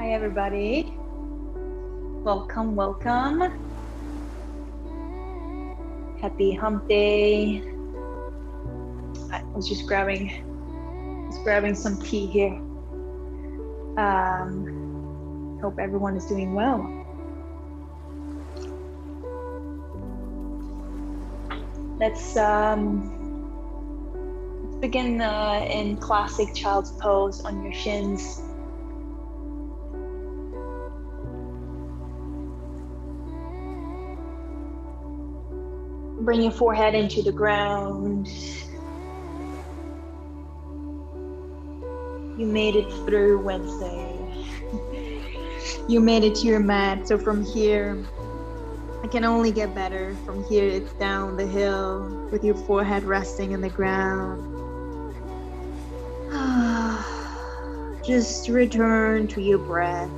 Hi everybody. Welcome. Happy hump day. I was just grabbing some tea here. Hope everyone is doing well. Let's begin in classic child's pose on your shins. Bring your forehead into the ground. You made it through Wednesday. You made it to your mat. So from here, it can only get better. From here, it's down the hill with your forehead resting in the ground. Just return to your breath.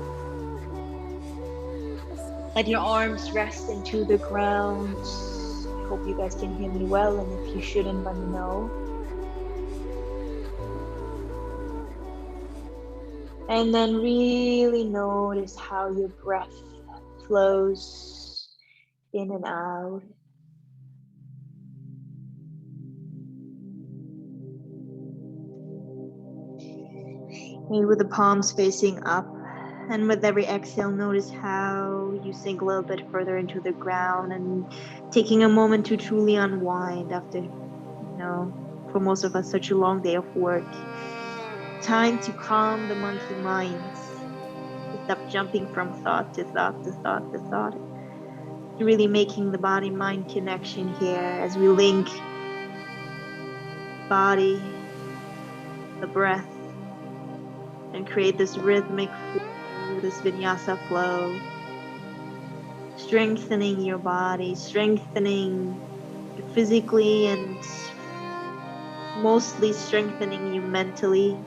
Let your arms rest into the ground. I hope you guys can hear me well, and if you shouldn't, let me know. And then really notice how your breath flows in and out. Maybe with the palms facing up. And with every exhale, notice how you sink a little bit further into the ground and taking a moment to truly unwind after, for most of us, such a long day of work. Time to calm the monkey minds, to stop jumping from thought to thought to thought to thought, to really making the body-mind connection here as we link body, the breath, and create this rhythmic flow, this Vinyasa flow, strengthening your body, strengthening you physically, and mostly strengthening you mentally,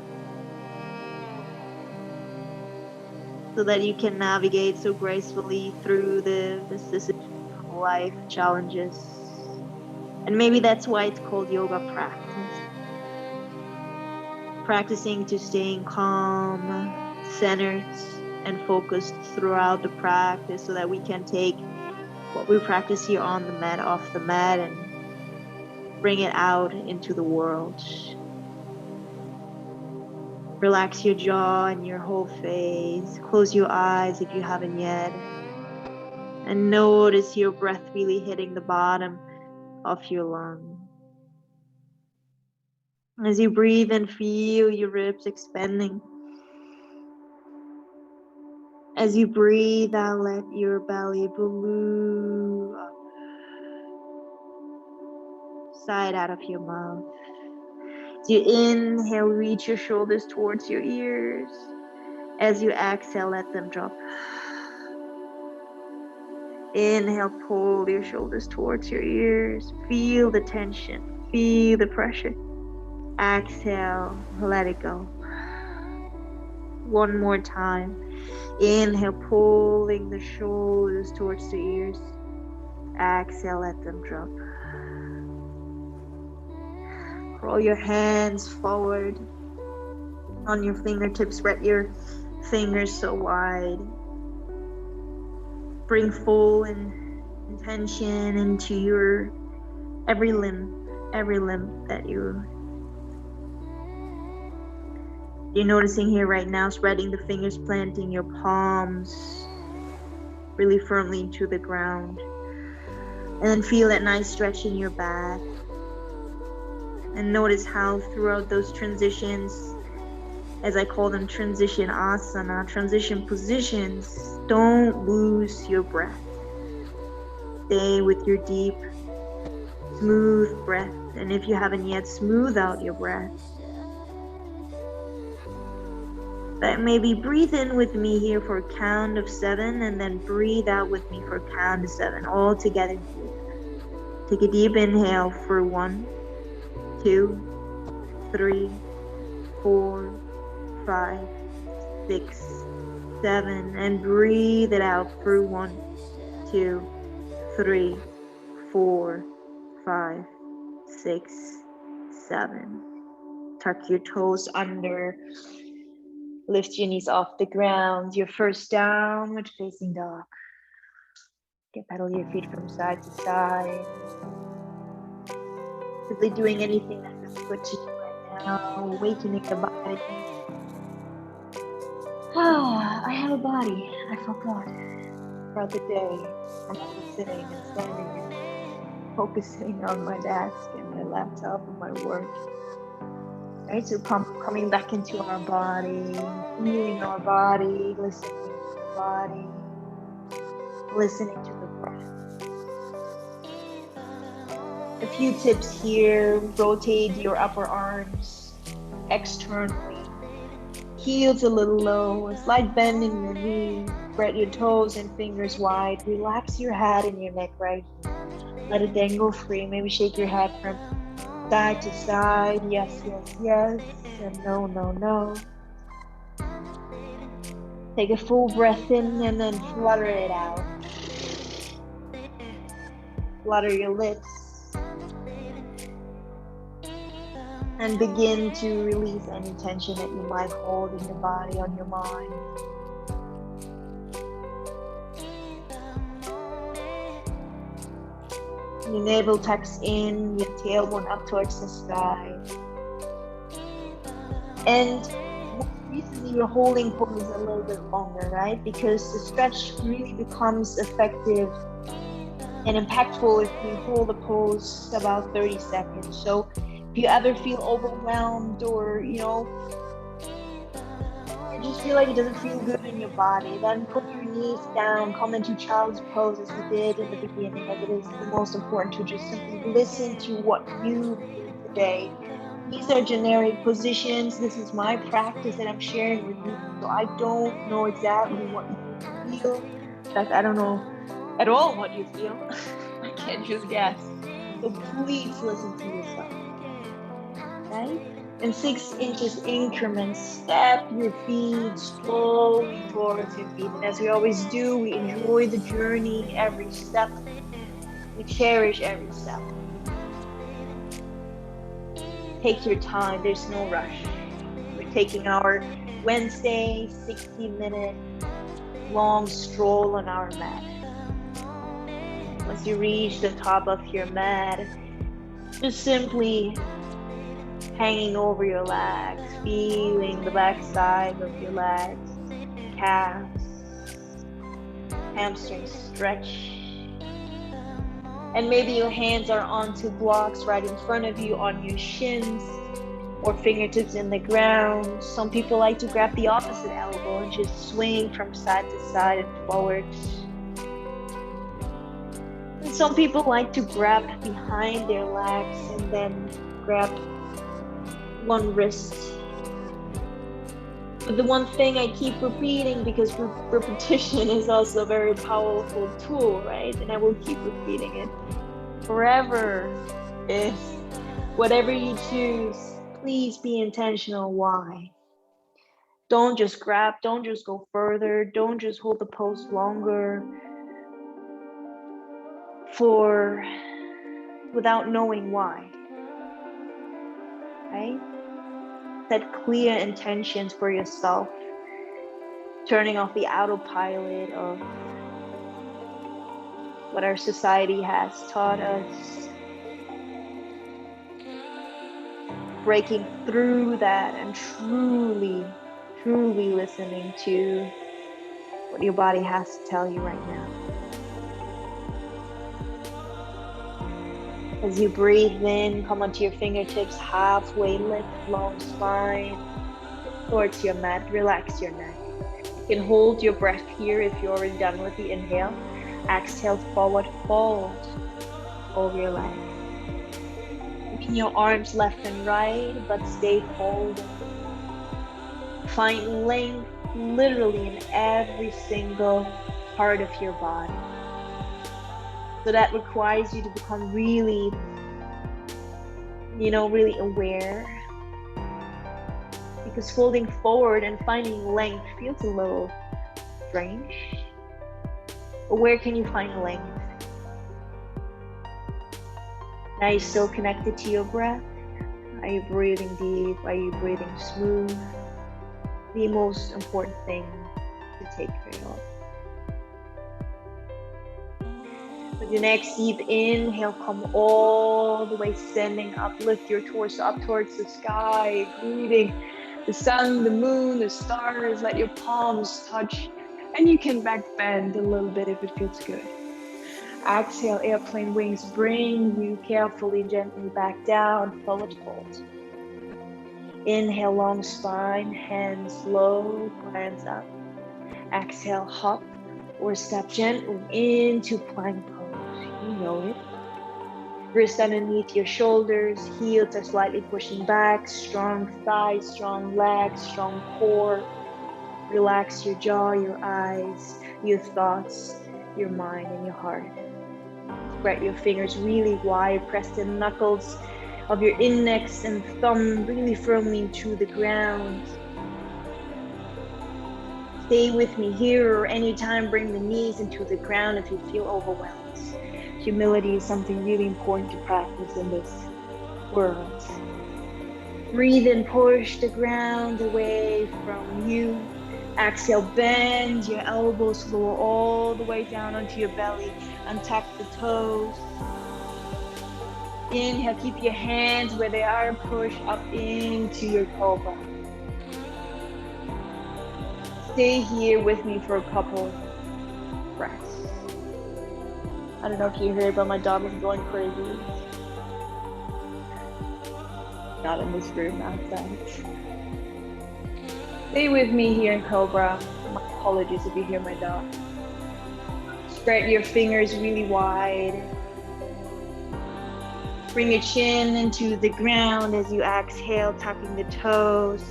so that you can navigate so gracefully through the vicissitudes of life challenges. And maybe that's why it's called yoga practice. Practicing to staying calm, centered, and focused throughout the practice, so that we can take what we practice here on the mat off the mat and bring it out into the world. Relax your jaw and your whole face. Close your eyes if you haven't yet. And notice your breath really hitting the bottom of your lung. As you breathe and feel your ribs expanding. As you breathe out, let your belly balloon up. Side out of your mouth. As you inhale, reach your shoulders towards your ears. As you exhale, let them drop. Inhale, pull your shoulders towards your ears. Feel the tension. Feel the pressure. Exhale, let it go. One more time. Inhale, pulling the shoulders towards the ears. Exhale, let them drop. Roll your hands forward on your fingertips. Spread your fingers so wide. Bring full intention into your every limb that you're noticing here right now. Spreading the fingers, planting your palms really firmly into the ground. And then feel that nice stretch in your back. And notice how throughout those transitions, as I call them, transition asana, transition positions, don't lose your breath. Stay with your deep, smooth breath. And if you haven't yet, smooth out your breath. But maybe breathe in with me here for a count of 7, and then breathe out with me for a count of 7, all together here. Take a deep inhale for 1, 2, 3, 4, 5, 6, 7, and breathe it out through 1, 2, 3, 4, 5, 6, 7. Tuck your toes under. Lift your knees off the ground. Your first downward facing dog. You can pedal your feet from side to side. Simply doing anything that feels good to you right now. Awakening the body. I have a body. I forgot. Throughout the day, I'm always sitting and standing and focusing on my desk and my laptop and my work. Right, so coming back into our body, feeling our body, listening to the body, listening to the breath. A few tips here: rotate your upper arms externally, heels a little low, a slight bend in your knee, spread your toes and fingers wide, relax your head and your neck right here. Let it dangle free. Maybe shake your head from side to side. Yes, yes, yes. And no, no, no. Take a full breath in and then flutter it out. Flutter your lips. And begin to release any tension that you might hold in your body, on your mind. Your navel tucks in, your tailbone up towards the sky. And recently you're holding pose a little bit longer, right? Because the stretch really becomes effective and impactful if we hold the pose about 30 seconds. So if you ever feel overwhelmed or, you just feel like it doesn't feel good in your body, then put your knees down, come into child's pose as we did in the beginning, as it is the most important to just simply listen to what you need today. These are generic positions. This is my practice that I'm sharing with you. So I don't know exactly what you feel. In fact, I don't know at all what you feel. I can't just guess. So please listen to yourself. Right? In 6 inches increments, step your feet slowly towards your feet. And as we always do, we enjoy the journey, every step. We cherish every step. Take your time, there's no rush. We're taking our Wednesday 60-minute long stroll on our mat. Once you reach the top of your mat, just simply hanging over your legs, feeling the back side of your legs, calves, hamstrings stretch. And maybe your hands are onto blocks right in front of you on your shins or fingertips in the ground. Some people like to grab the opposite elbow and just swing from side to side and forward. And some people like to grab behind their legs and then grab one wrist. But the one thing I keep repeating, because repetition is also a very powerful tool, right? And I will keep repeating it forever, is whatever you choose, please be intentional. Why? Don't just grab, don't just go further, don't just hold the pose longer without knowing why, right? Set clear intentions for yourself, turning off the autopilot of what our society has taught us, breaking through that and truly listening to what your body has to tell you right now. As you breathe in, come onto your fingertips, halfway lift, long spine towards your mat, relax your neck. You can hold your breath here if you're already done with the inhale. Exhale, forward fold over your legs. Open your arms left and right, but stay folded. Find length literally in every single part of your body. So that requires you to become really aware. Because folding forward and finding length feels a little strange. But where can you find length? Are you still connected to your breath? Are you breathing deep? Are you breathing smooth? the most important thing to take care of. With your next deep inhale, come all the way standing up. Lift your torso up towards the sky, greeting the sun, the moon, the stars. Let your palms touch, and you can back bend a little bit if it feels good. Exhale, airplane wings, bring you carefully, gently back down, forward fold. Inhale, long spine, hands low, glance up. Exhale, hop or step gently into plank pose. You know it. Wrist underneath your shoulders, heels are slightly pushing back, strong thighs, strong legs, strong core. Relax your jaw, your eyes, your thoughts, your mind, and your heart. Spread your fingers really wide, press the knuckles of your index and thumb really firmly into the ground. Stay with me here, or anytime bring the knees into the ground if you feel overwhelmed. Humility is something really important to practice in this world. Breathe and push the ground away from you. Exhale, bend your elbows, lower all the way down onto your belly. Untuck the toes. Inhale, keep your hands where they are, push up into your cobra. Stay here with me for a couple breaths. I don't know if you heard, but my dog is going crazy. Not in this room, outside. Stay with me here in Cobra. My apologies if you hear my dog. Spread your fingers really wide. Bring your chin into the ground as you exhale, tucking the toes.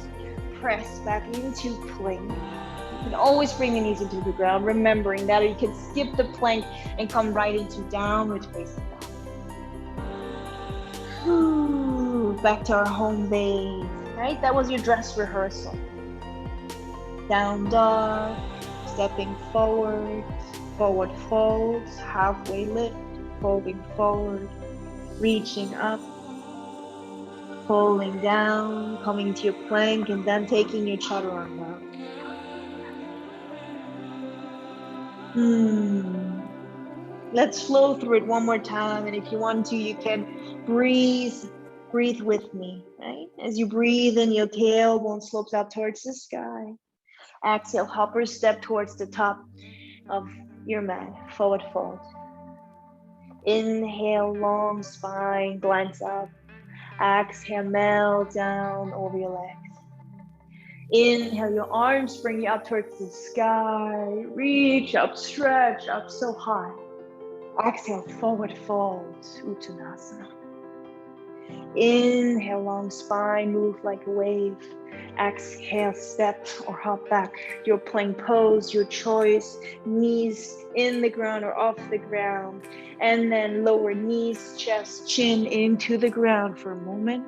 Press back into plank. You can always bring the knees into the ground, remembering that, or you can skip the plank and come right into downward facing dog. Back to our home base, right? That was your dress rehearsal. Down dog, stepping forward, forward folds, halfway lift, folding forward, reaching up, folding down, coming to your plank, and then taking your chaturanga down. Let's flow through it one more time, and if you want to, you can breathe with me, right? As you breathe in, your tailbone slopes out towards the sky. Exhale, hopper step towards the top of your mat, forward fold. Inhale, long spine, glance up. Exhale, melt down over your legs. Inhale, your arms bring you up towards the sky. Reach up, stretch up so high. Exhale, forward fold, Uttanasana. Inhale, long spine, move like a wave. Exhale, step or hop back. Your plank pose, your choice. Knees in the ground or off the ground. And then lower knees, chest, chin into the ground for a moment.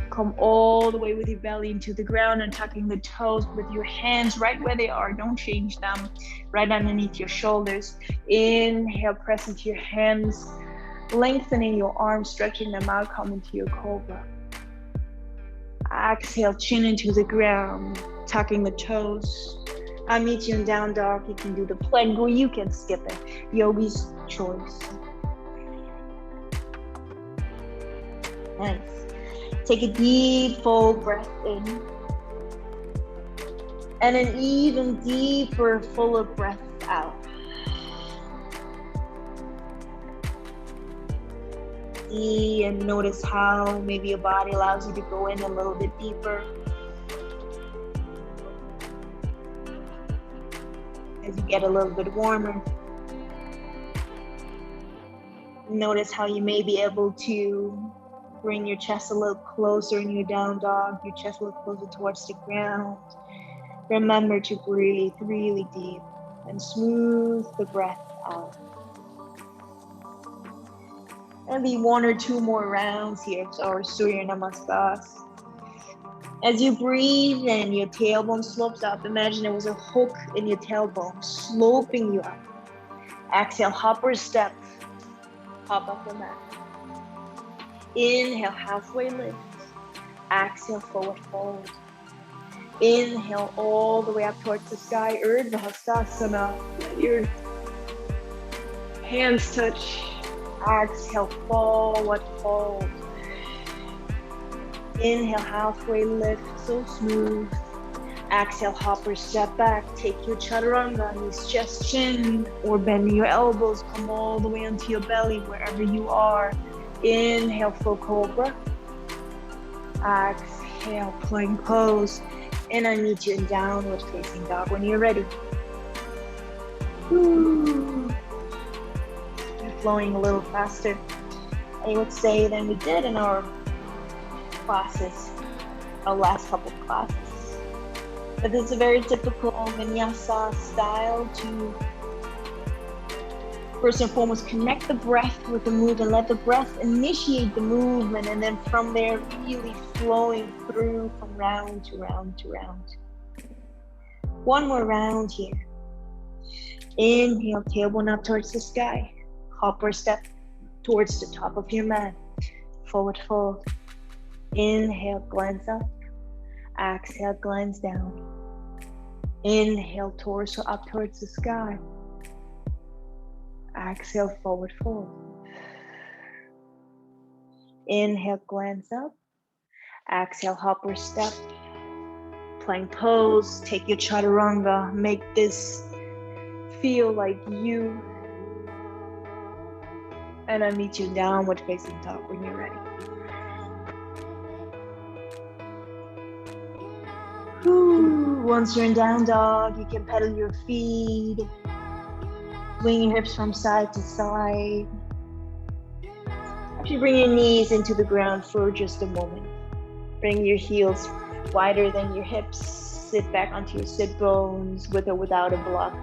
Come all the way with your belly into the ground and tucking the toes with your hands right where they are. Don't change them. Right underneath your shoulders. Inhale, press into your hands. Lengthening your arms, stretching them out, come into your cobra. Exhale, chin into the ground, tucking the toes. I'll meet you in down dog. You can do the plank or you can skip it. Yogi's choice. Nice. Take a deep, full breath in. And an even deeper, fuller breath out. See and notice how maybe your body allows you to go in a little bit deeper. As you get a little bit warmer. Notice how you may be able to bring your chest a little closer in your down dog, your chest a little closer towards the ground. Remember to breathe really deep and smooth the breath out. Maybe one or two more rounds here, or Surya Namaskar. As you breathe in, your tailbone slopes up. Imagine there was a hook in your tailbone, sloping you up. Exhale, hop or step. Hop up the mat. Inhale, halfway lift. Exhale, forward fold. Inhale all the way up towards the sky, Urdhva Hastasana. Let your hands touch. Exhale, forward fold. Inhale, halfway lift, so smooth. Exhale, hopper, step back. Take your chaturanga, knees, chest, chin, or bend your elbows. Come all the way onto your belly, wherever you are. Inhale, full cobra. Exhale, plank pose. And I meet you in downward facing dog when you're ready. You're flowing a little faster, I would say, than we did in our classes, our last couple of classes. But this is a very typical Vinyasa style to first and foremost connect the breath with the move and let the breath initiate the movement, and then from there really flowing through from round to round to round. One more round here. Inhale, tailbone up towards the sky. Hopper step towards the top of your mat. Forward fold. Inhale, glance up. Exhale, glance down. Inhale, torso up towards the sky. Exhale, forward fold. Inhale, glance up. Exhale, hopper step. Plank pose. Take your chaturanga. Make this feel like you. And I meet you in downward facing dog when you're ready. Once you're in down dog, you can pedal your feet. Swing your hips from side to side. Actually bring your knees into the ground for just a moment. Bring your heels wider than your hips. Sit back onto your sit bones with or without a block.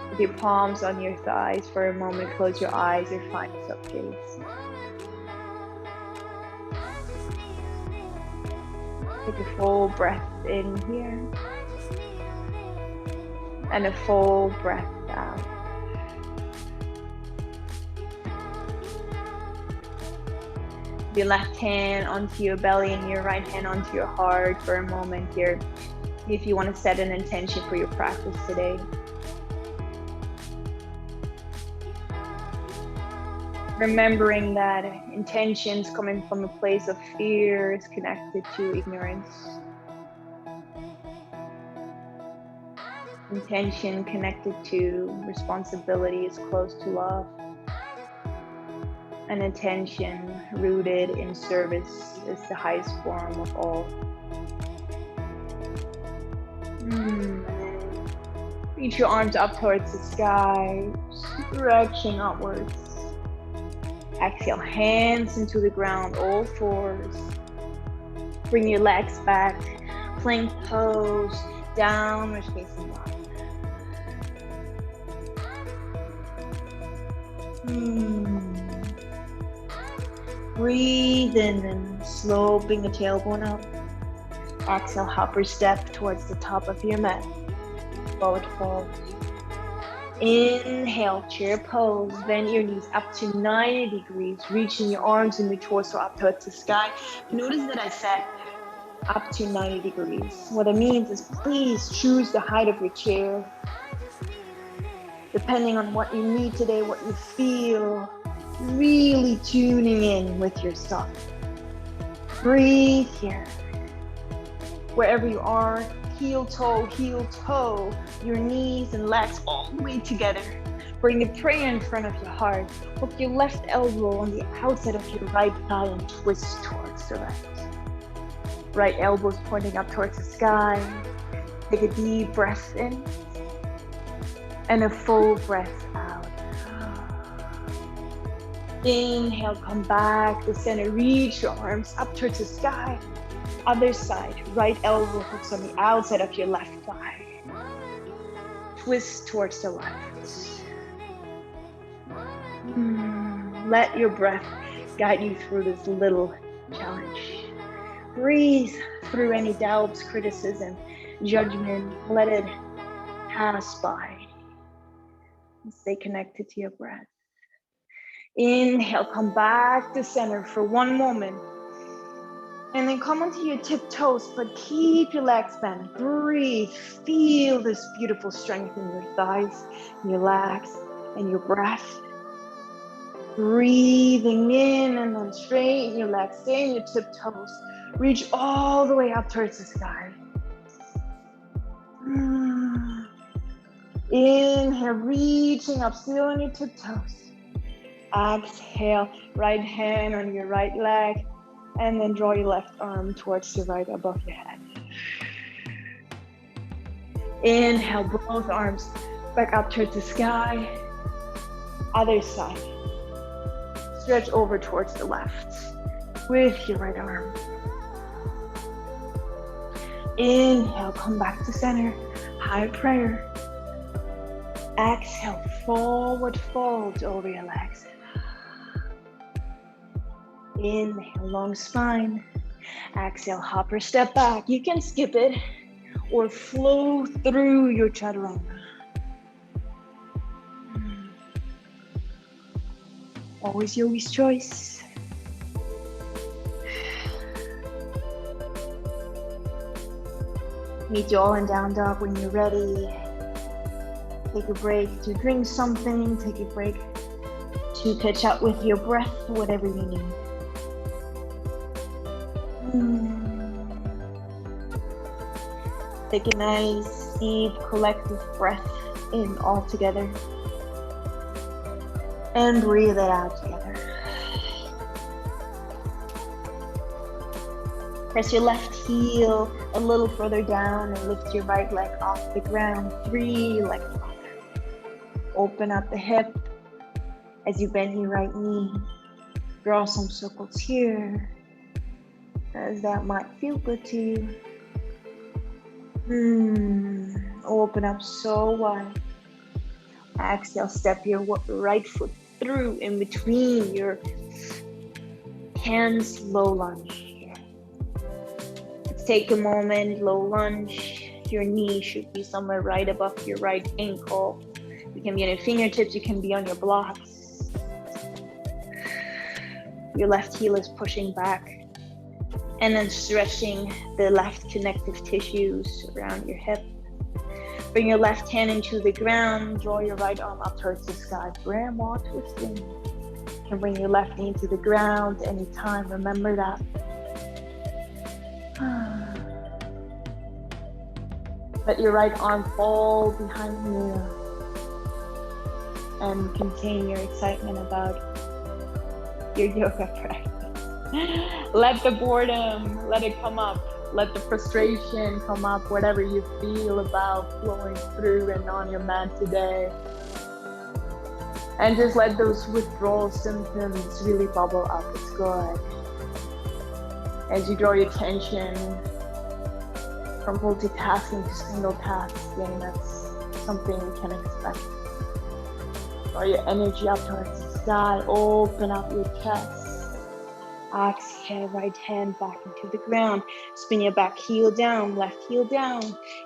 With your palms on your thighs for a moment, close your eyes or find yourself gaze. Take a full breath in here. And a full breath out. Your left hand onto your belly and your right hand onto your heart for a moment here. If you want to set an intention for your practice today. Remembering that intentions coming from a place of fear is connected to ignorance. Intention connected to responsibility is close to love. And intention rooted in service is the highest form of all. Reach your arms up towards the sky, stretching upwards. Exhale, hands into the ground, all fours. Bring your legs back, plank pose, downward facing dog. Breathe in and sloping the tailbone up. Exhale, hopper step towards the top of your mat. Forward fold. Inhale, chair pose. Bend your knees up to 90 degrees, reaching your arms and your torso up towards the sky. Notice that I said up to 90 degrees. What it means is please choose the height of your chair. Depending on what you need today, what you feel, really tuning in with yourself. Breathe here. Wherever you are, heel toe, your knees and legs all the way together. Bring the prayer in front of your heart. Hook your left elbow on the outside of your right thigh and twist towards the right. Right elbow's pointing up towards the sky. Take a deep breath in and a full breath out. Inhale, come back to center. Reach your arms up towards the sky. Other side, right elbow hooks on the outside of your left thigh. Twist towards the left. Let your breath guide you through this little challenge. Breathe through any doubts, criticism, judgment. Let it pass by. Stay connected to your breath. Inhale, come back to center for one moment. And then come onto your tiptoes, but keep your legs bent. Breathe. Feel this beautiful strength in your thighs, your legs, and your breath. Breathing in and then straighten your legs. Stay in your tiptoes. Reach all the way up towards the sky. Inhale, reaching up, still on your tiptoes. Exhale, right hand on your right leg. And then draw your left arm towards the right above your head. Inhale, both arms back up towards the sky. Other side. Stretch over towards the left with your right arm. Inhale, come back to center. High prayer. Exhale, forward fold over your legs. Inhale, long spine. Exhale, hop or step back. You can skip it or flow through your chaturanga. Always yogi's choice. Meet you all in down dog when you're ready. Take a break to drink something. Take a break to catch up with your breath, whatever you need. Take a nice, deep, collective breath in all together. And breathe it out together. Press your left heel a little further down and lift your right leg off the ground. 3 legs longer. Open up the hip as you bend your right knee. Draw some circles here, as that might feel good to you. Open up so wide. Exhale, step your right foot through in between your hands, low lunge. Let's take a moment, low lunge. Your knee should be somewhere right above your right ankle. You can be on your fingertips, you can be on your blocks. Your left heel is pushing back. And then stretching the left connective tissues around your hip. Bring your left hand into the ground. Draw your right arm up towards the sky. Grandma twisting. You can bring your left knee to the ground anytime. Remember that. Let your right arm fall behind you. And contain your excitement about your yoga practice. Let the boredom, let it come up. Let the frustration come up, whatever you feel about flowing through and on your mat today. And just let those withdrawal symptoms really bubble up. It's good. As you draw your attention from multitasking to single tasking, that's something you can expect. Draw your energy up towards the sky. Open up your chest. Exhale, right hand back into the ground. Spin your back heel down, left heel down.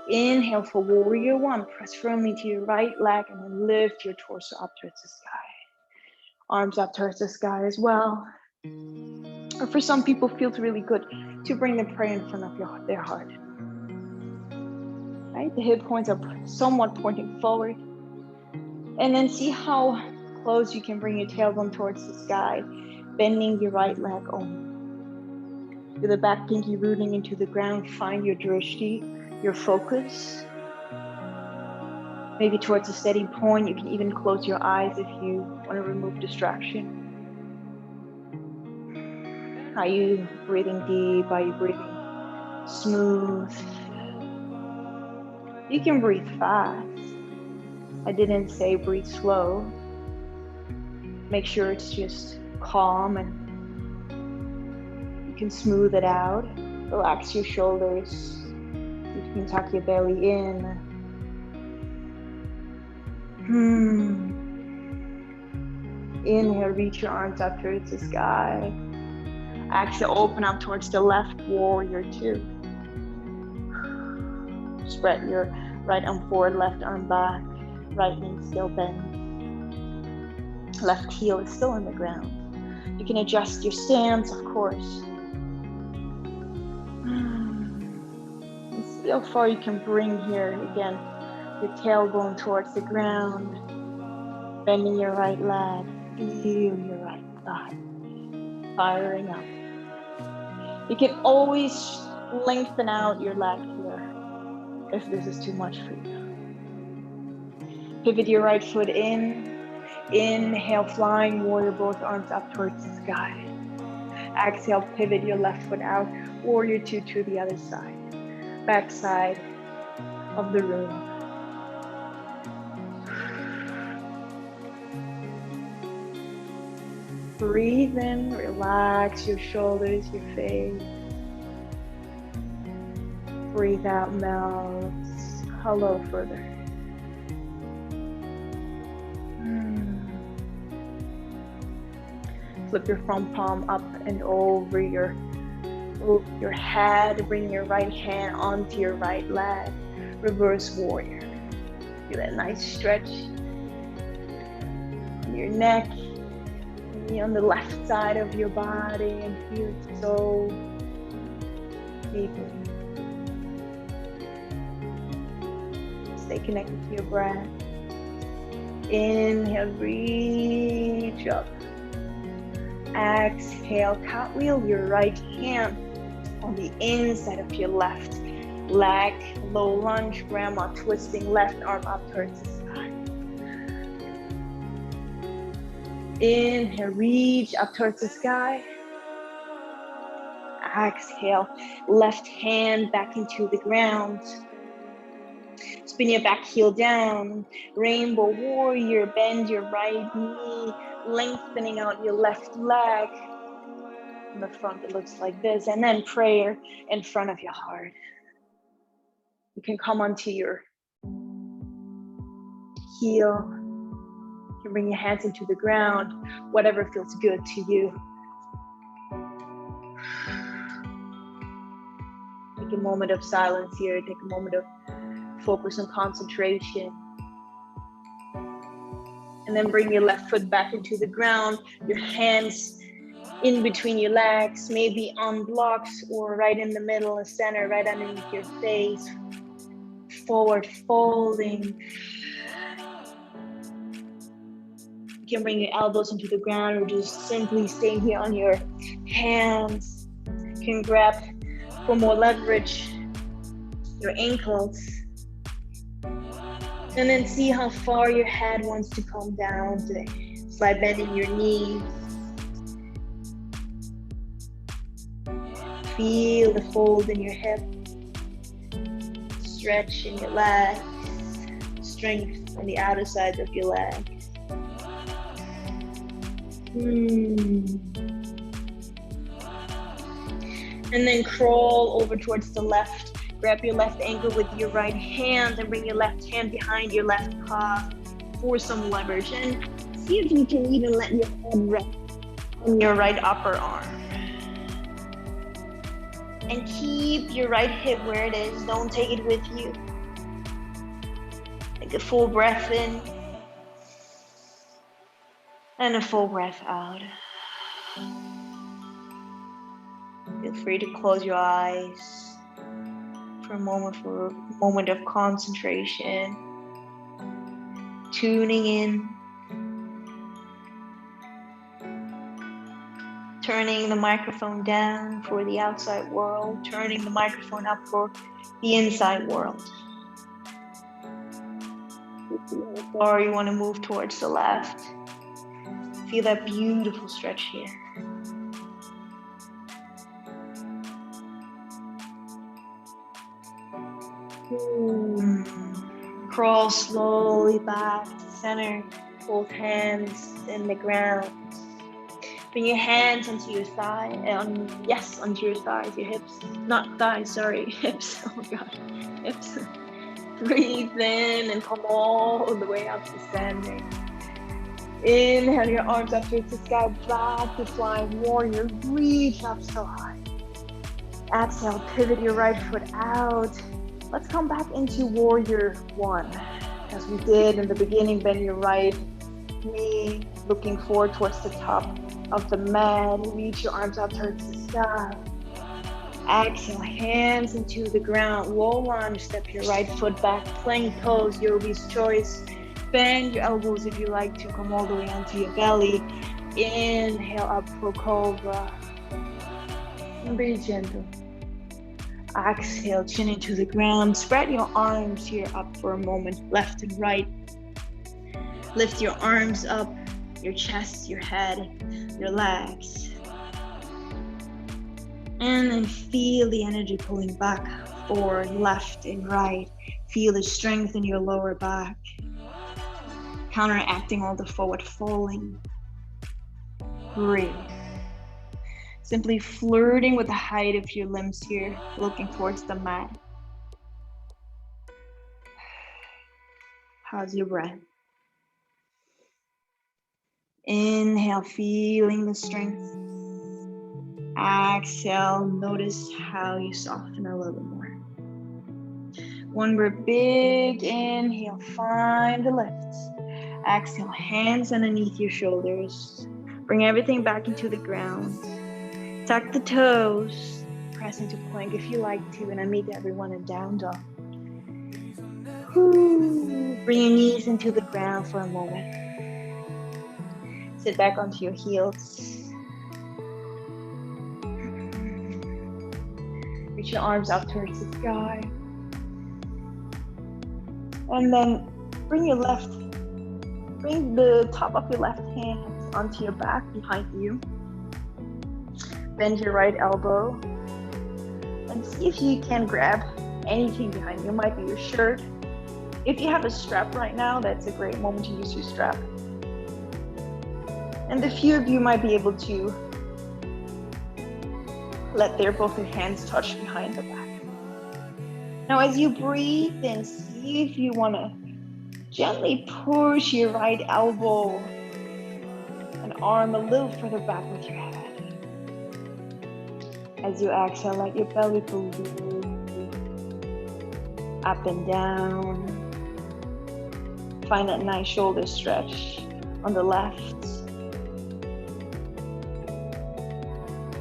Inhale for warrior one. Press firmly to your right leg and then lift your torso up towards the sky. Arms up towards the sky as well. Or for some people, feels really good to bring the prayer in front of their heart. Right? The hip points are somewhat pointing forward. And then see how close you can bring your tailbone towards the sky. Bending your right leg on. With the back pinky rooting into the ground, find your drishti, your focus. Maybe towards a steady point. You can even close your eyes if you want to remove distraction. Are you breathing deep? Are you breathing smooth? You can breathe fast. I didn't say breathe slow. Make sure it's just calm and you can smooth it out. Relax your shoulders. You can tuck your belly in. Inhale, reach your arms up towards the sky. Exhale, open up towards the left, warrior two. Spread your right arm forward, left arm back. Right knee still bent. Left heel is still on the ground. You can adjust your stance, of course. And see how far you can bring here. Again, your tail going towards the ground. Bending your right leg. Feel your right thigh firing up. You can always lengthen out your leg here if this is too much for you. Pivot your right foot in. Inhale, flying warrior, both arms up towards the sky. Exhale, pivot your left foot out, warrior two to the other side. Back side of the room. Breathe in, relax your shoulders, your face. Breathe out, melt. Hello further. Flip your front palm up and over your head. Bring your right hand onto your right leg. Reverse warrior. Feel that nice stretch in your neck, on the left side of your body, and feel it so deeply. Stay connected to your breath. Inhale, reach up. Exhale, cartwheel your right hand on the inside of your left leg. Low lunge, grandma twisting left arm up towards the sky. Inhale, reach up towards the sky. Exhale, left hand back into the ground. Spin your back heel down. Rainbow warrior, bend your right knee, lengthening out your left leg. In the front, it looks like this. And then prayer in front of your heart. You can come onto your heel. You can bring your hands into the ground, whatever feels good to you. Take a moment of silence here. Take a moment of focus and concentration. And then bring your left foot back into the ground. Your hands in between your legs, maybe on blocks or right in the middle and center, right underneath your face. Forward folding. You can bring your elbows into the ground or just simply stay here on your hands. You can grab for more leverage your ankles. And then see how far your head wants to come down today. Slide bending your knees. Feel the fold in your hip. Stretch in your legs. Strength on the outer sides of your legs. And then crawl over towards the left. Grab your left ankle with your right hand and bring your left hand behind your left calf for some leverage. And see if you can even let your head rest on your right upper arm. And keep your right hip where it is. Don't take it with you. Take a full breath in and a full breath out. Feel free to close your eyes for a moment of concentration, tuning in, turning the microphone down for the outside world, turning the microphone up for the inside world. Or you want to move towards the left. Feel that beautiful stretch here. Crawl slowly back to center, both hands in the ground. Bring your hands onto your thigh, onto your thighs, your hips, not thighs, sorry, hips, oh God, hips. Breathe in and come all the way up to standing. Inhale your arms up towards the sky, back to flying warrior, reach up so high. Exhale, pivot your right foot out. Let's come back into warrior one. As we did in the beginning, bend your right knee, looking forward towards the top of the mat. Reach your arms up towards the sky. Exhale, hands into the ground. Low lunge, step your right foot back. Plank pose, yogi's choice. Bend your elbows if you like to. Come all the way onto your belly. Inhale up for cobra. And breathe gentle. Exhale, chin into the ground. Spread your arms here up for a moment, left and right. Lift your arms up, your chest, your head, your legs. And then feel the energy pulling back, forward, left and right. Feel the strength in your lower back, counteracting all the forward falling. Breathe. Simply flirting with the height of your limbs here, looking towards the mat. How's your breath? Inhale, feeling the strength. Exhale, notice how you soften a little bit more. One more big inhale, find the lift. Exhale, hands underneath your shoulders. Bring everything back into the ground. Tuck the toes, press into plank if you like to, and I meet everyone in down dog. Bring your knees into the ground for a moment. Sit back onto your heels. Reach your arms up towards the sky. And then bring the top of your left hand onto your back behind you. Bend your right elbow. And see if you can grab anything behind you. It might be your shirt. If you have a strap right now, that's a great moment to use your strap. And a few of you might be able to let both your hands touch behind the back. Now as you breathe in, see if you want to gently push your right elbow and arm a little further back with your head. As you exhale, let your belly move up and down. Find that nice shoulder stretch on the left.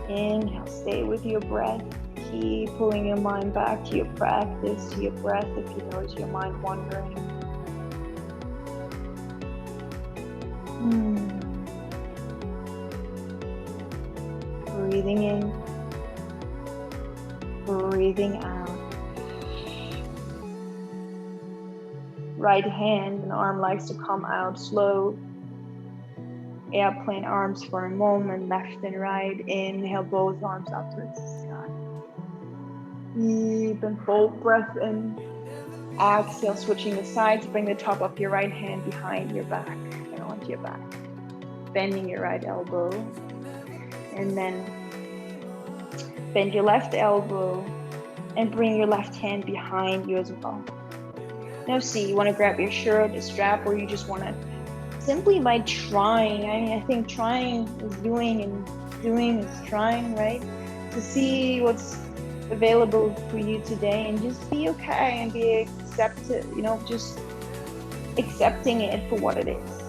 Inhale, stay with your breath. Keep pulling your mind back to your practice, to your breath if you notice your mind wandering. Breathing in, breathing out. Right hand and arm likes to come out slow. Airplane arms for a moment, left and right. Inhale, both arms up towards the sky. Deep and full breath in. Exhale, switching the sides. Bring the top of your right hand behind your back and onto your back. Bending your right elbow. And then bend your left elbow and bring your left hand behind you as well. Now see, you want to grab your shirt, a strap, or you just want to simply by trying. I think trying is doing and doing is trying, right? To see what's available for you today and just be okay and be accepted, just accepting it for what it is.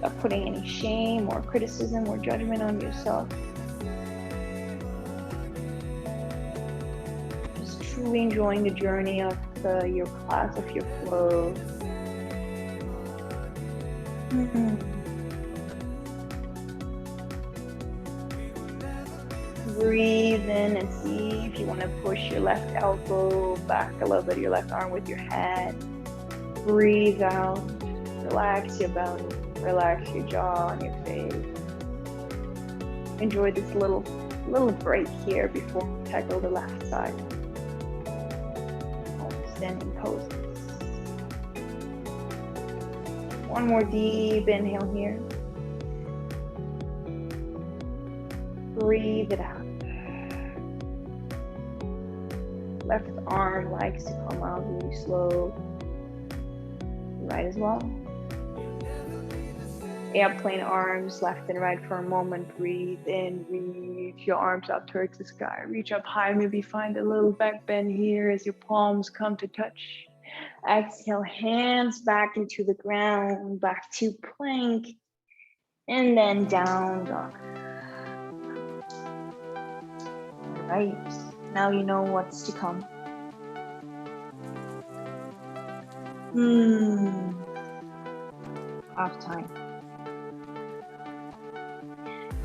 Not putting any shame or criticism or judgment on yourself. Just truly enjoying the journey of your class, of your flow. Breathe in and see if you want to push your left elbow back a little bit, your left arm with your head. Breathe out. Relax your belly. Relax your jaw and your face. Enjoy this little break here before we tackle the left side. Standing poses. One more deep inhale here. Breathe it out. Left arm likes to come out really slow. Right as well. Airplane arms left and right for a moment. Breathe in, reach your arms up towards the sky. Reach up high, maybe find a little back bend here as your palms come to touch. Exhale, hands back into the ground, back to plank, and then down dog. Right? Now you know what's to come. Half time.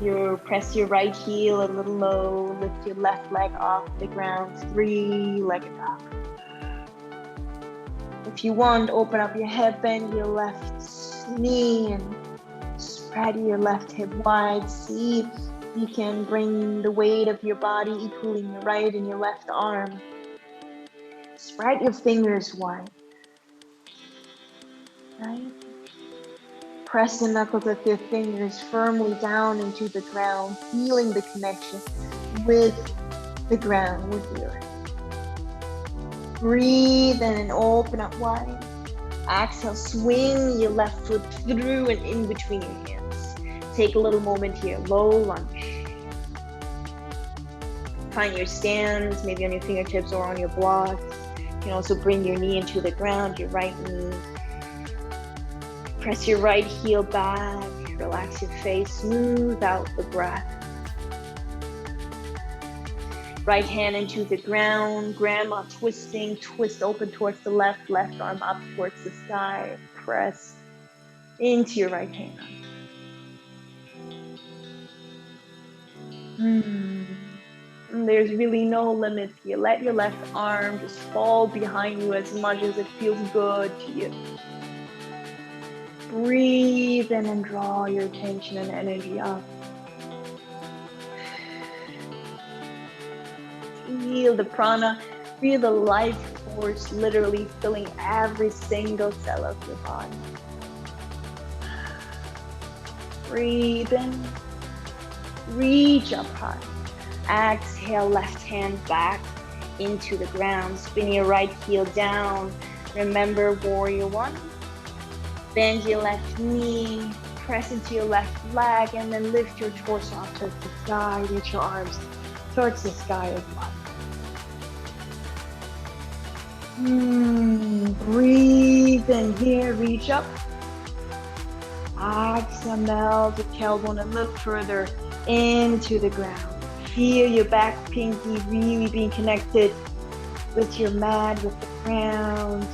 You press your right heel a little low, lift your left leg off the ground, 3-legged up. If you want, open up your hip, bend your left knee and spread your left hip wide. See if you can bring the weight of your body equally in your right and your left arm. Spread your fingers wide. Right? Press the knuckles of your fingers firmly down into the ground, feeling the connection with the ground, with the earth. Breathe in and open up wide. Exhale, swing your left foot through and in between your hands. Take a little moment here, low lunge. Find your stance, maybe on your fingertips or on your blocks. You can also bring your knee into the ground, your right knee. Press your right heel back, relax your face, smooth out the breath. Right hand into the ground, grandma twisting, twist open towards the left, left arm up towards the sky. Press into your right hand. There's really no limit here. Let your left arm just fall behind you as much as it feels good to you. Breathe in and draw your attention and energy up. Feel the prana, feel the life force literally filling every single cell of your body. Breathe in, reach up high. Exhale, left hand back into the ground. Spin your right heel down. Remember warrior one. Bend your left knee, press into your left leg, and then lift your torso up towards the sky. Reach your arms towards the sky as well. Breathe in here, reach up. Exhale, melt the tailbone a little further into the ground. Feel your back pinky really being connected with your mat, with the ground.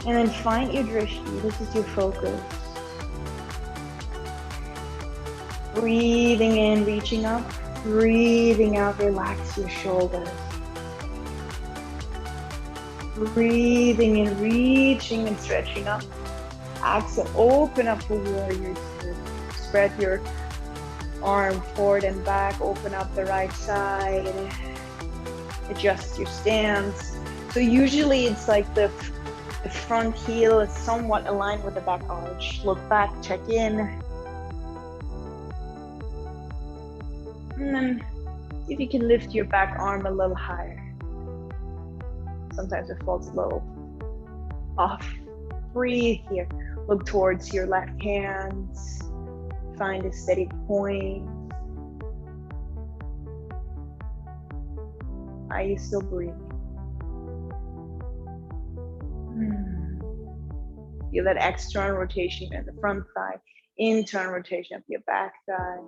And then find your drishti. This is your focus. Breathing in, reaching up. Breathing out, relax your shoulders. Breathing in, reaching and stretching up. Exhale, open up for warrior two. Spread your arm forward and back. Open up the right side. Adjust your stance. So usually it's like the front heel is somewhat aligned with the back arch. Look back, check in. And then see if you can lift your back arm a little higher. Sometimes it falls low. Off. Breathe here. Look towards your left hand. Find a steady point. Are you still breathing? Feel that external rotation in the front thigh, internal rotation of your back thigh.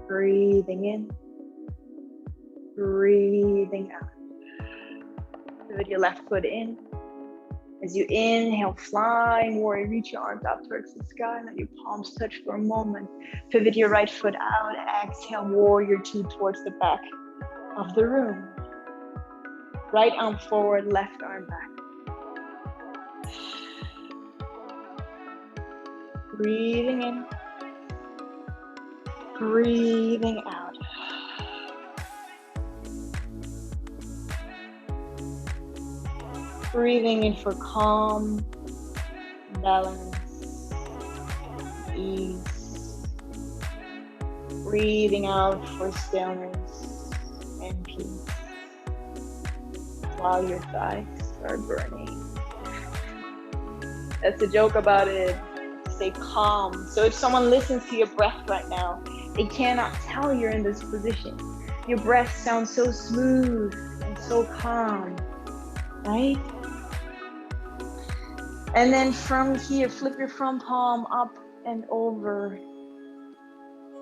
Breathing in, breathing out. Pivot your left foot in. As you inhale, flying warrior, reach your arms up towards the sky, let your palms touch for a moment. Pivot your right foot out, exhale, warrior two towards the back of the room. Right arm forward, left arm back. Breathing in, breathing out. Breathing in for calm, balance, ease. Breathing out for stillness and peace. While your thighs are burning. That's the joke about it. Stay calm. So if someone listens to your breath right now, they cannot tell you're in this position. Your breath sounds so smooth and so calm, right? And then from here, flip your front palm up and over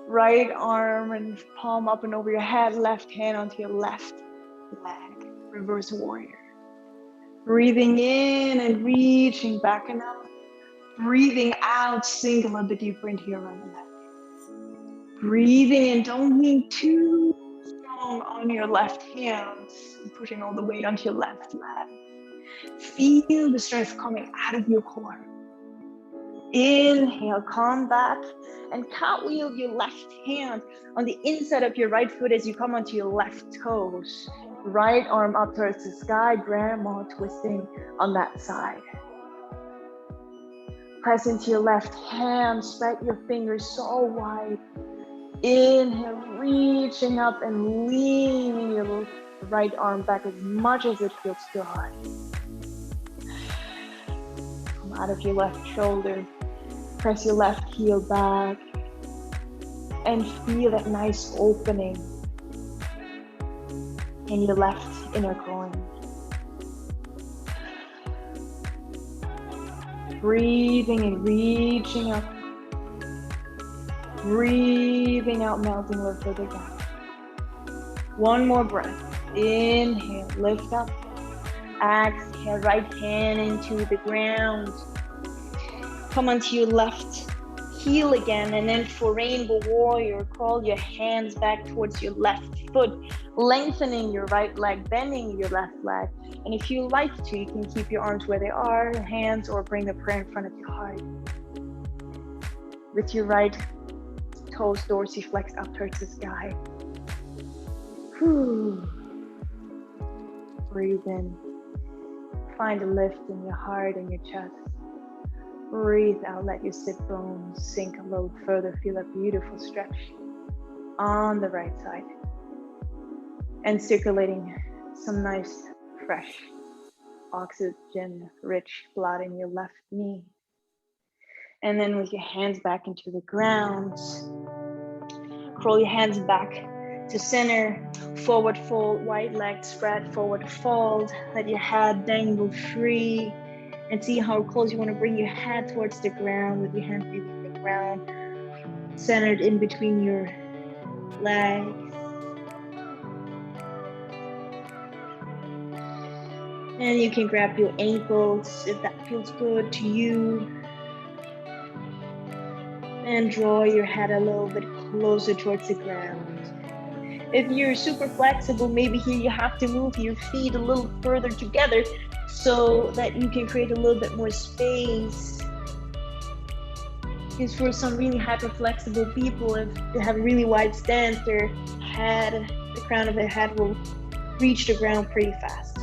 Right arm and palm up and over your head, left hand onto your left leg, reverse warrior. Breathing in and reaching back and up. Breathing out, sink a little bit deeper into your right leg. Breathing in, don't lean too strong on your left hand, pushing all the weight onto your left leg. Feel the strength coming out of your core. Inhale, come back and cartwheel your left hand on the inside of your right foot as you come onto your left toes. Right arm up towards the sky, grandma twisting on that side. Press into your left hand, spread your fingers so wide. Inhale, reaching up and leaning your right arm back as much as it feels good. Come out of your left shoulder. Press your left heel back and feel that nice opening in your left inner groin. Breathing and reaching up. Breathing out, melting a little further down. One more breath. Inhale, lift up. Exhale, right hand into the ground. Come onto your left heel again, and then for rainbow warrior, crawl your hands back towards your left foot, lengthening your right leg, bending your left leg. And if you like to, you can keep your arms where they are, hands, or bring the prayer in front of your heart. With your right toes dorsiflex up towards the sky. Whew. Breathe in. Find a lift in your heart and your chest. Breathe out, let your sit bones sink a little further. Feel a beautiful stretch on the right side. And circulating some nice, fresh, oxygen-rich blood in your left knee. And then with your hands back into the ground, crawl your hands back to center, forward fold, right leg spread, forward fold. Let your head dangle free. And see how close you want to bring your head towards the ground with your hands reaching the ground, centered in between your legs. And you can grab your ankles if that feels good to you. And draw your head a little bit closer towards the ground. If you're super flexible, maybe here you have to move your feet a little further together so that you can create a little bit more space. Because for some really hyper flexible people, if they have a really wide stance, their head, the crown of their head will reach the ground pretty fast.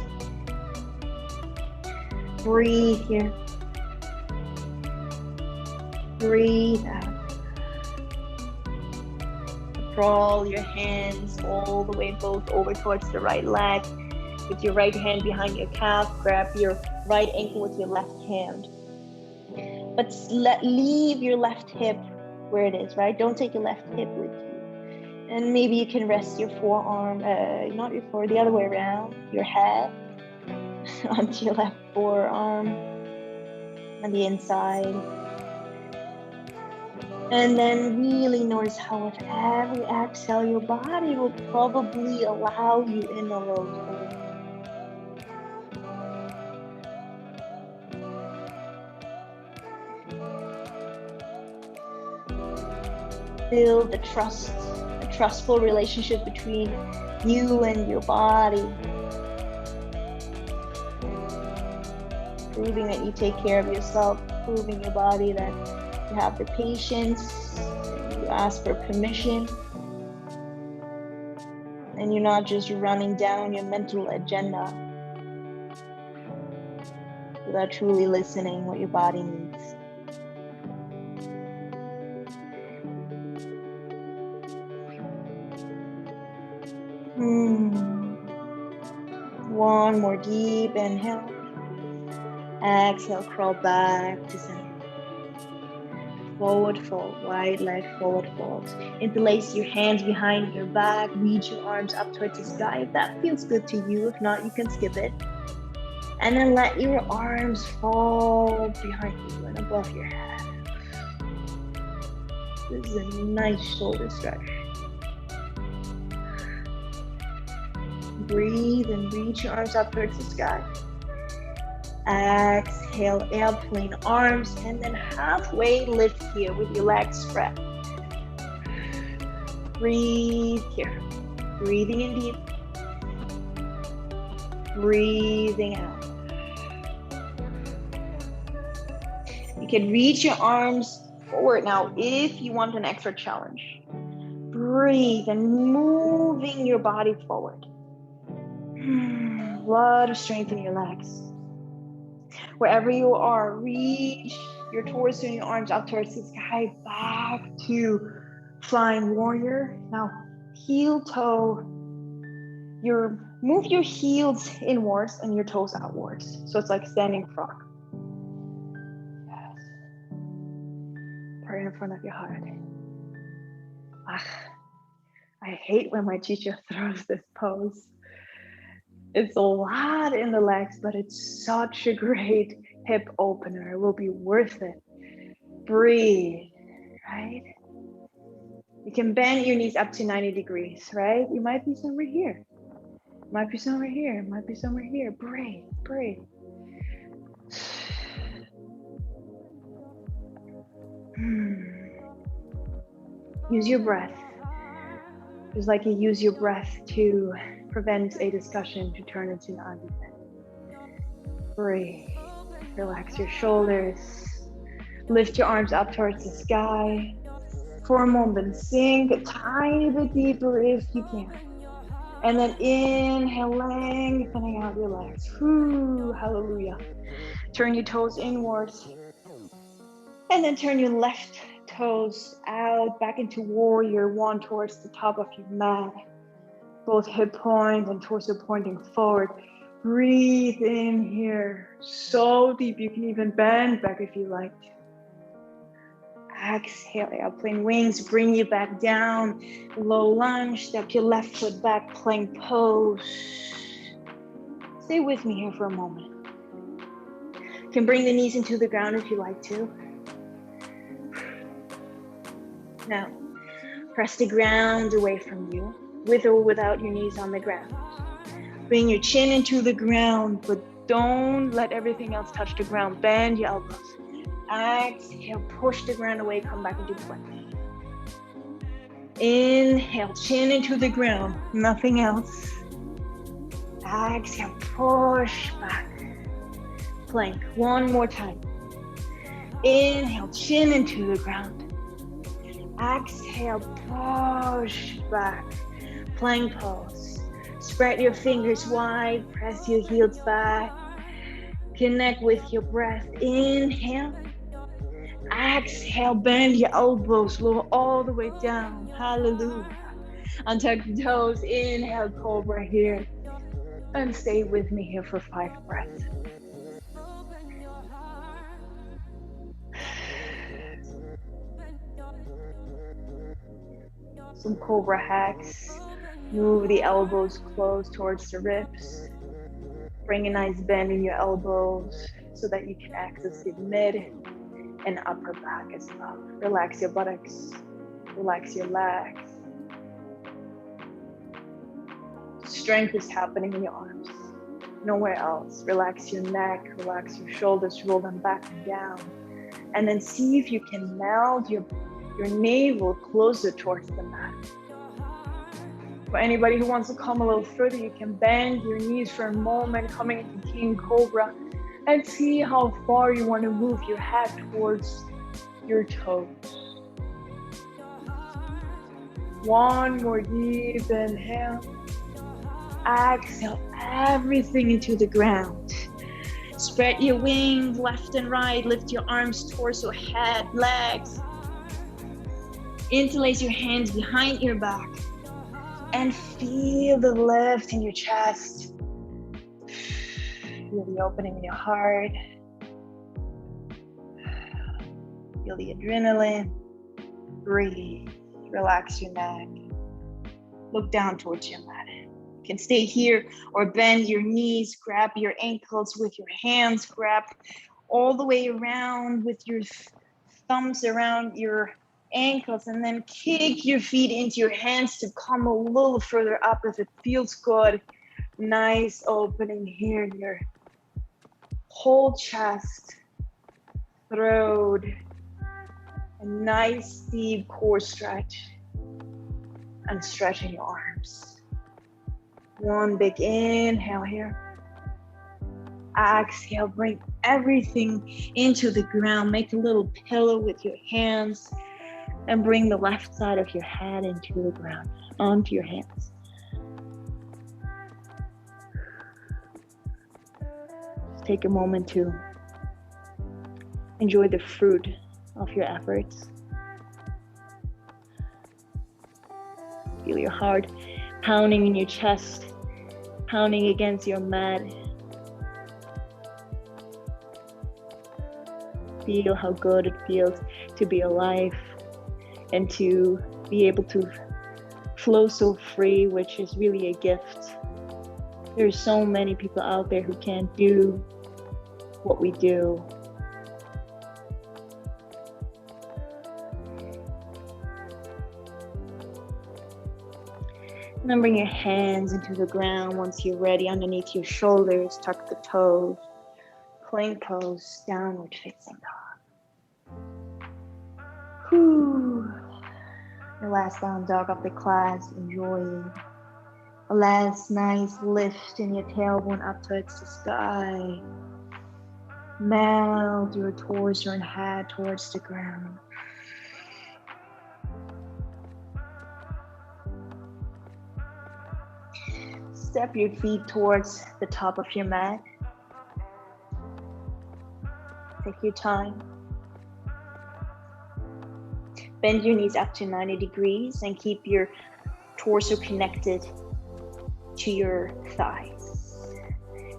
Breathe here. Breathe out. Crawl your hands all the way both over towards the right leg. With your right hand behind your calf, grab your right ankle with your left hand. But leave your left hip where it is, right? Don't take your left hip with you. And maybe you can rest your forearm, not your forearm, the other way around, your head onto your left forearm on the inside. And then really notice how with every exhale, your body will probably allow you in a little bit. Build a trustful relationship between you and your body. Proving that you take care of yourself, proving your body that you have the patience, you ask for permission, and you're not just running down your mental agenda without truly listening what your body needs. One more deep inhale. Exhale, crawl back to center. Forward fold, right leg forward fold. Interlace your hands behind your back. Reach your arms up towards the sky if that feels good to you. If not, you can skip it. And then let your arms fall behind you and above your head. This is a nice shoulder stretch. Breathe and reach your arms up towards the sky. Exhale, airplane arms, and then halfway lift here with your legs spread. Breathe here. Breathing in deep. Breathing out. You can reach your arms forward now if you want an extra challenge. Breathe and moving your body forward. A lot of strength in your legs. Wherever you are, reach your torso and your arms up towards the sky, back to flying warrior. Now, heel toe, move your heels inwards and your toes outwards. So it's like standing frog. Yes. Right in front of your heart. I hate when my teacher throws this pose. It's a lot in the legs, but it's such a great hip opener. It will be worth it. Breathe, right? You can bend your knees up to 90 degrees, right? You might be somewhere here. Might be somewhere here. Might be somewhere here. Breathe, breathe. Use your breath. Just like you use your breath to prevent a discussion to turn into an argument. Breathe. Relax your shoulders. Lift your arms up towards the sky. For a moment, sink a tiny bit deeper if you can. And then inhale, lengthening out your legs. Whew, hallelujah. Turn your toes inwards. And then turn your left toes out back into warrior one towards the top of your mat. Both hip points and torso pointing forward. Breathe in here. So deep, you can even bend back if you like. Exhale, airplane wings, bring you back down. Low lunge, step your left foot back, plank pose. Stay with me here for a moment. You can bring the knees into the ground if you like to. Now, press the ground away from you, with or without your knees on the ground. Bring your chin into the ground, but don't let everything else touch the ground. Bend your elbows. Exhale, push the ground away, come back into plank. Inhale, chin into the ground, nothing else. Exhale, push back. Plank, one more time. Inhale, chin into the ground. Exhale, push back. Plank pose. Spread your fingers wide, press your heels back. Connect with your breath. Inhale. Exhale, bend your elbows, lower all the way down. Hallelujah. Untuck the toes. Inhale, cobra here. And stay with me here for 5 breaths. Some cobra hacks. Move the elbows close towards the ribs. Bring a nice bend in your elbows so that you can access the mid and upper back as well. Relax your buttocks. Relax your legs. Strength is happening in your arms. Nowhere else. Relax your neck. Relax your shoulders. Roll them back and down. And then see if you can meld your navel closer towards the mat. For anybody who wants to come a little further, you can bend your knees for a moment, coming into King Cobra, and see how far you want to move your head towards your toes. One more deep inhale. Exhale everything into the ground. Spread your wings left and right. Lift your arms, torso, head, legs. Interlace your hands behind your back. And feel the lift in your chest. Feel the opening in your heart. Feel the adrenaline. Breathe. Relax your neck. Look down towards your mat. You can stay here or bend your knees. Grab your ankles with your hands. Grab all the way around with your thumbs around your ankles, and then kick your feet into your hands to come a little further up if it feels good. Nice opening here in your whole chest, throat, a nice deep core stretch, and stretching your arms. One big inhale here. Exhale, bring everything into the ground. Make a little pillow with your hands and bring the left side of your head into the ground, onto your hands. Just take a moment to enjoy the fruit of your efforts. Feel your heart pounding in your chest, pounding against your mat. Feel how good it feels to be alive and to be able to flow so free, which is really a gift. There's so many people out there who can't do what we do. And then bring your hands into the ground once you're ready, underneath your shoulders, tuck the toes. Plank pose, downward facing dog. Whew. The last down dog of the class, enjoying a last nice lift in your tailbone up towards the sky. Melt your torso and head towards the ground. Step your feet towards the top of your mat. Take your time. Bend your knees up to 90 degrees and keep your torso connected to your thighs.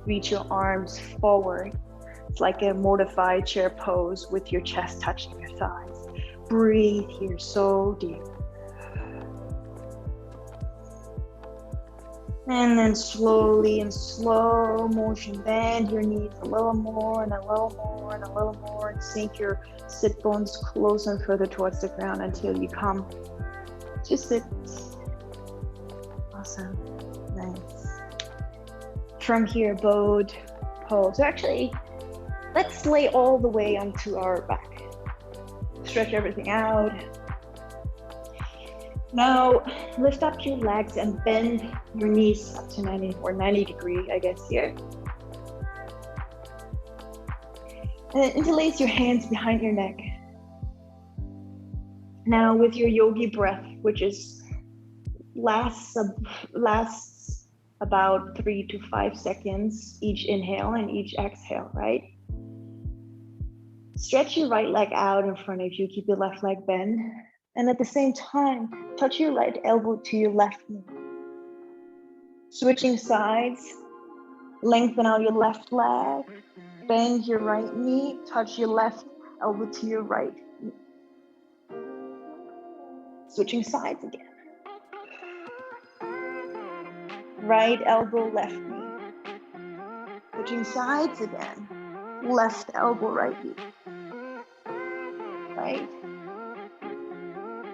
Reach your arms forward. It's like a modified chair pose with your chest touching your thighs. Breathe here so deep. And then slowly in slow motion, bend your knees a little more and a little more and a little more, and sink your sit bones closer and further towards the ground until you come to sit. Awesome, nice. From here, bowed pose. So actually, let's lay all the way onto our back. Stretch everything out. Now, lift up your legs and bend your knees up to 90 or 90 degree, I guess, here. And then interlace your hands behind your neck. Now, with your yogi breath, which is lasts about 3 to 5 seconds each inhale and each exhale, right? Stretch your right leg out in front of you. Keep your left leg bent. And at the same time, touch your right elbow to your left knee. Switching sides, lengthen out your left leg, bend your right knee, touch your left elbow to your right knee. Switching sides again. Right elbow, left knee. Switching sides again. Left elbow, right knee. Right?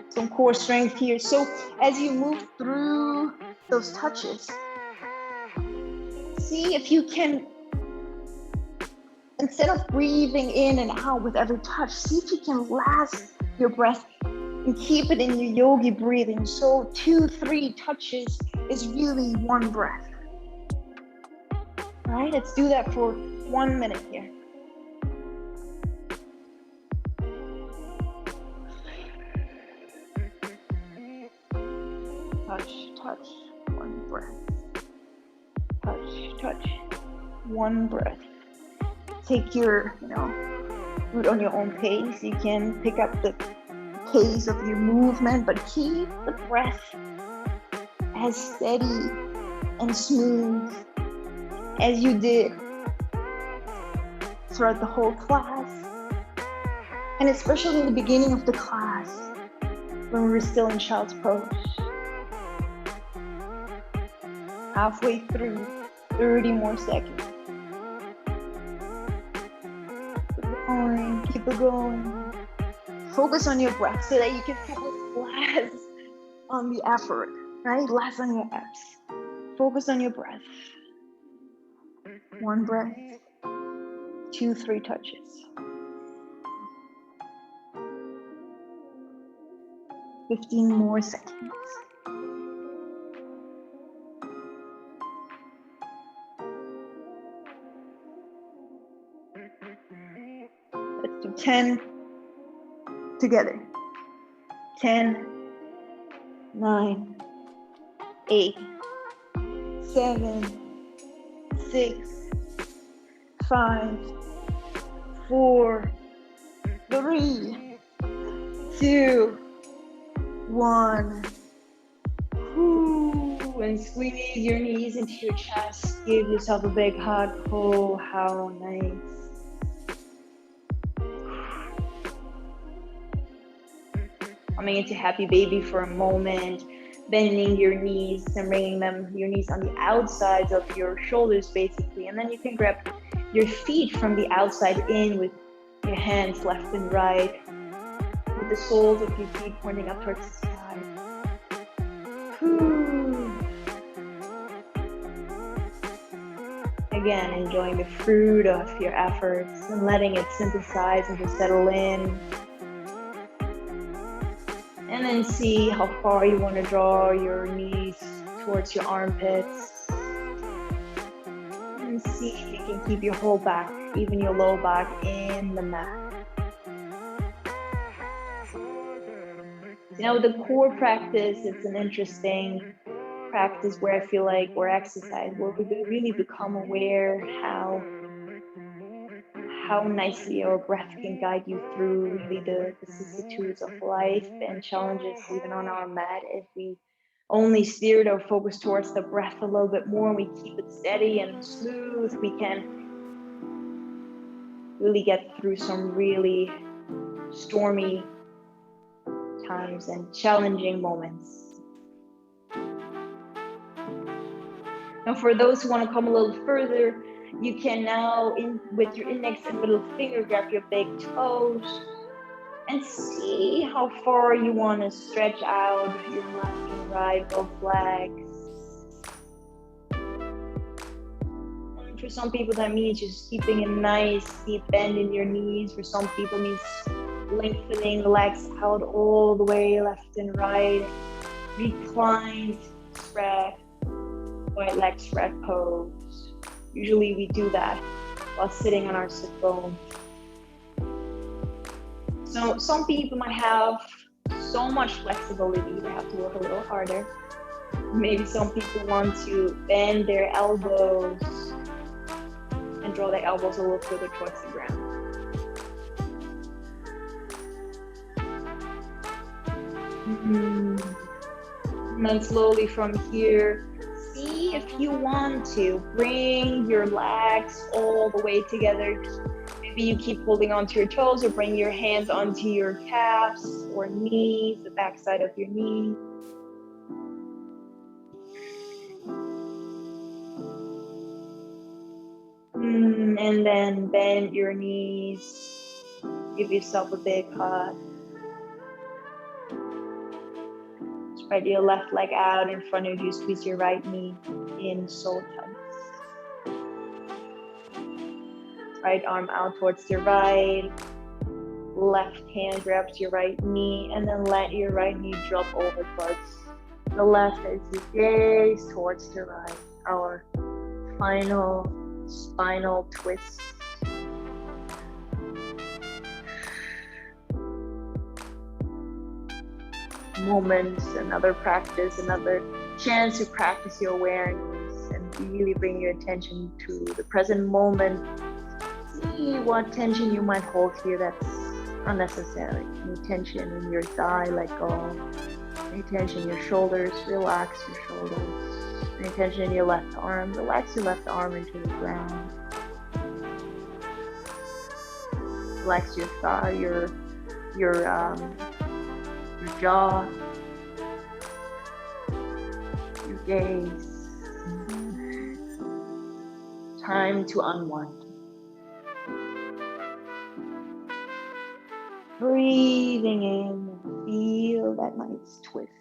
Some core strength here. So as you move through those touches, see if you can, instead of breathing in and out with every touch, see if you can last your breath and keep it in your yogi breathing. So 2-3 touches is really one breath. All right, let's do that for 1 minute here. Touch, one breath. Touch, one breath. Take your, root on your own pace. You can pick up the pace of your movement, but keep the breath as steady and smooth as you did throughout the whole class. And especially in the beginning of the class, when we were still in child's pose. Halfway through, 30 more seconds. Keep it going, keep it going. Focus on your breath so that you can focus less on the effort, right? Less on your abs. Focus on your breath. 1 breath, 2, 3 touches. 15 more seconds. Let's do 10 together. 10, 9, 8, 7, 6, 5, 4, 3, 2, 1. And squeeze your knees into your chest. Give yourself a big hug. Oh, how nice. Coming into happy baby for a moment. Bending your knees and bringing your knees on the outsides of your shoulders basically. And then you can grab your feet from the outside in with your hands left and right. With the soles of your feet pointing up towards the sky. Again, enjoying the fruit of your efforts and letting it synthesize and just settle in. And then see how far you want to draw your knees towards your armpits. And see if you can keep your whole back, even your low back, in the mat. You know, the core practice, it's an interesting practice where I feel like, or exercise, where we really become aware how nicely our breath can guide you through really the vicissitudes of life and challenges even on our mat. If we only steered our focus towards the breath a little bit more and we keep it steady and smooth, we can really get through some really stormy times and challenging moments. Now for those who want to come a little further, you can now, with your index and middle finger, grab your big toes and see how far you want to stretch out your left and right, both legs. And for some people that means just keeping a nice deep bend in your knees. For some people it means lengthening the legs out all the way left and right. Reclined, spread, wide leg spread pose. Usually we do that while sitting on our sit bone. So some people might have so much flexibility, they have to work a little harder. Maybe some people want to bend their elbows and draw their elbows a little further towards the ground. And then slowly from here, see if you want to bring your legs all the way together. Maybe you keep holding onto your toes or bring your hands onto your calves or knees, the back side of your knee. And then bend your knees. Give yourself a big hug. Spread your left leg out in front of you. Squeeze your right knee in, so tight. Right arm out towards your right. Left hand grabs your right knee, and then let your right knee drop over towards the left as you gaze towards the right. Our final spinal twist. Moments, another practice, another chance to practice your awareness and really bring your attention to the present moment. See what tension you might hold here that's unnecessary. Any tension in your thigh, let go. Any tension in your shoulders, relax your shoulders. Any tension in your left arm, relax your left arm into the ground. Relax your thigh, your jaw, your gaze. Time to unwind. Breathing in, feel that nice twist.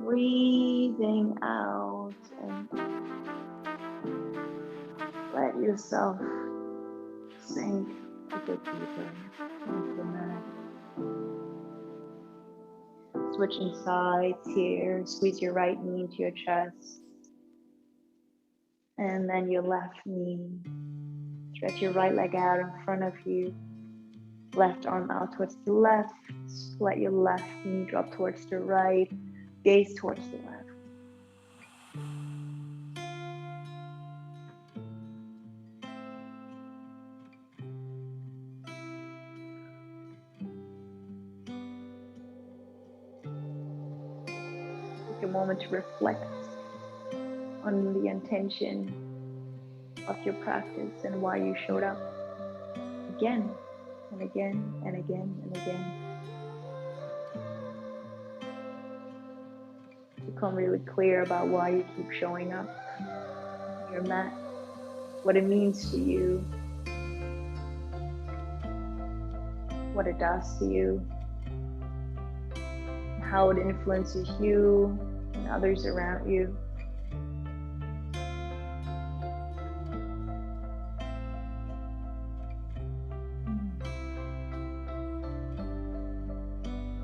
Breathing out and let yourself sink a bit deeper into the mat. Switching sides here, squeeze your right knee into your chest. And then your left knee. Stretch your right leg out in front of you. Left arm out towards the left. Let your left knee drop towards the right. Gaze towards the left. Take a moment to reflect on the intention of your practice and why you showed up again and again and again and again. Become really clear about why you keep showing up on your mat, what it means to you, what it does to you, and how it influences you and others around you.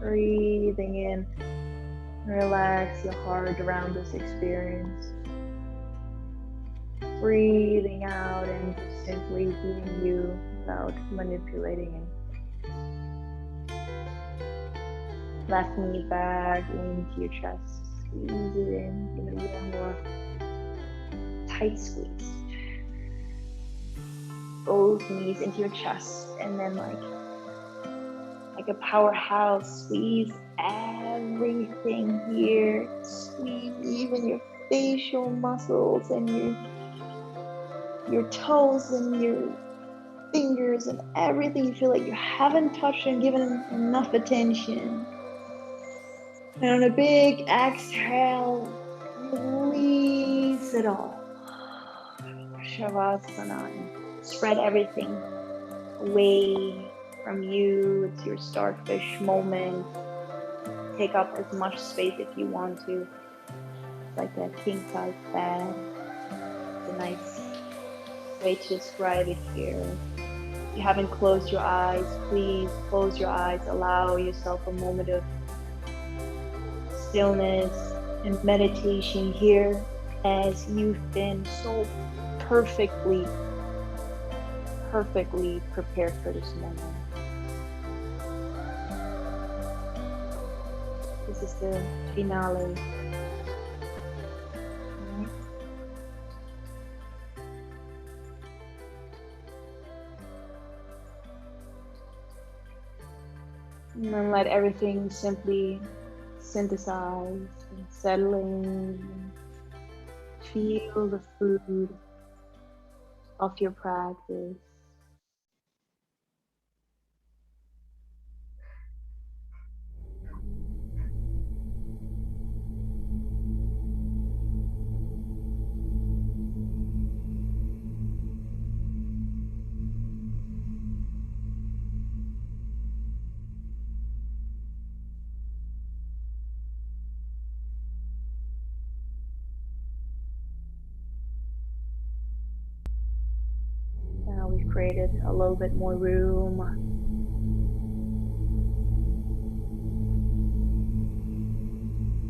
Breathing in, relax your heart around this experience. Breathing out and just simply being you without manipulating it. Left knee back into your chest. Squeeze it in, give it a little more tight squeeze. Both knees into your chest, and then like a powerhouse, squeeze everything here. Squeeze even your facial muscles and your toes and your fingers and everything you feel like you haven't touched and given enough attention. And on a big exhale, release it all. Shavasana. Spread everything away from you. It's your starfish moment. Take up as much space if you want to. It's like a king size bed. It's a nice way to describe it here. If you haven't closed your eyes, please close your eyes. Allow yourself a moment of stillness and meditation here, as you've been so perfectly prepared for this moment. This is the finale. Right. And then let everything simply synthesize and settle in. Feel the food of your practice. Now we've created a little bit more room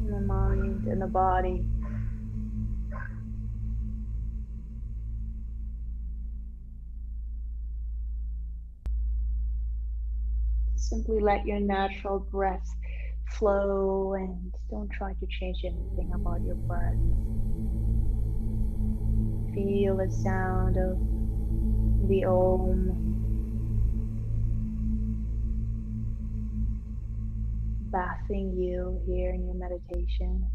in the mind and the body. Simply let your natural breath flow and don't try to change anything about your breath. Feel the sound of the Om bathing you here in your meditation.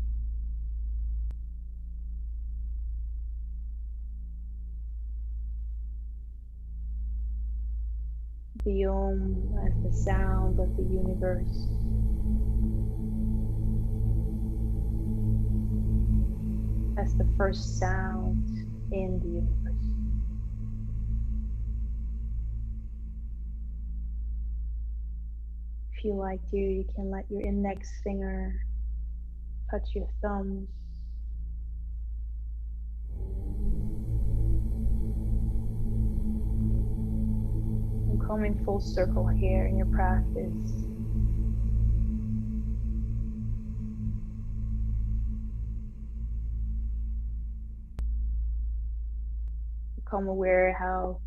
The Om as the sound of the universe. As the first sound in the universe. If you like to, you can let your index finger touch your thumbs. And coming full circle here in your practice. Become aware how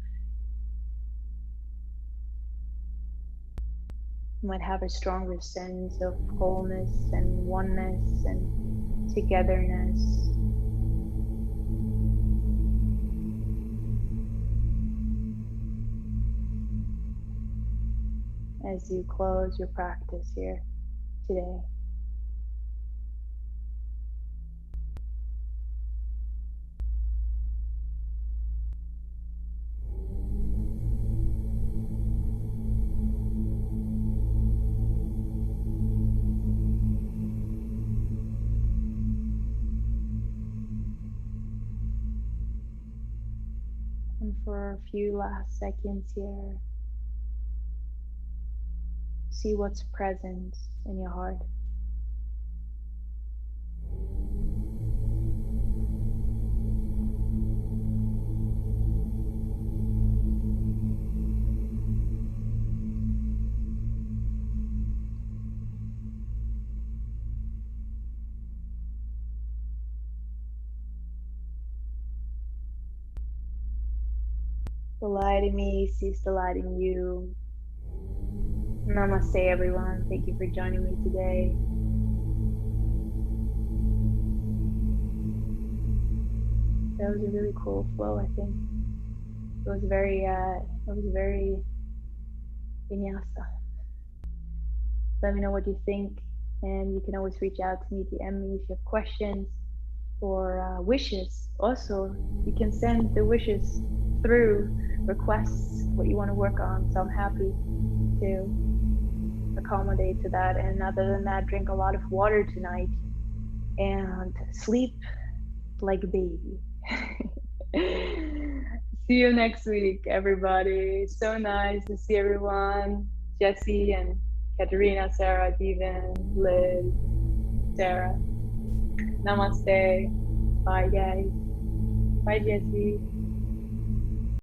you might have a stronger sense of wholeness and oneness and togetherness. As you close your practice here today. And for a few last seconds here, see what's present in your heart. The light in me sees the light in you. Namaste, everyone. Thank you for joining me today. That was a really cool flow, I think. It was very Vinyasa. Let me know what you think, and you can always reach out to me, DM me if you have questions or wishes. Also, you can send the wishes through requests, what you want to work on. So I'm happy to accommodate to that. And other than that, drink a lot of water tonight and sleep like a baby. See you next week, everybody. So nice to see everyone. Jessie and Katerina, Sarah, Devan, Liz, Sarah. Namaste. Bye, guys. Bye, Jessie.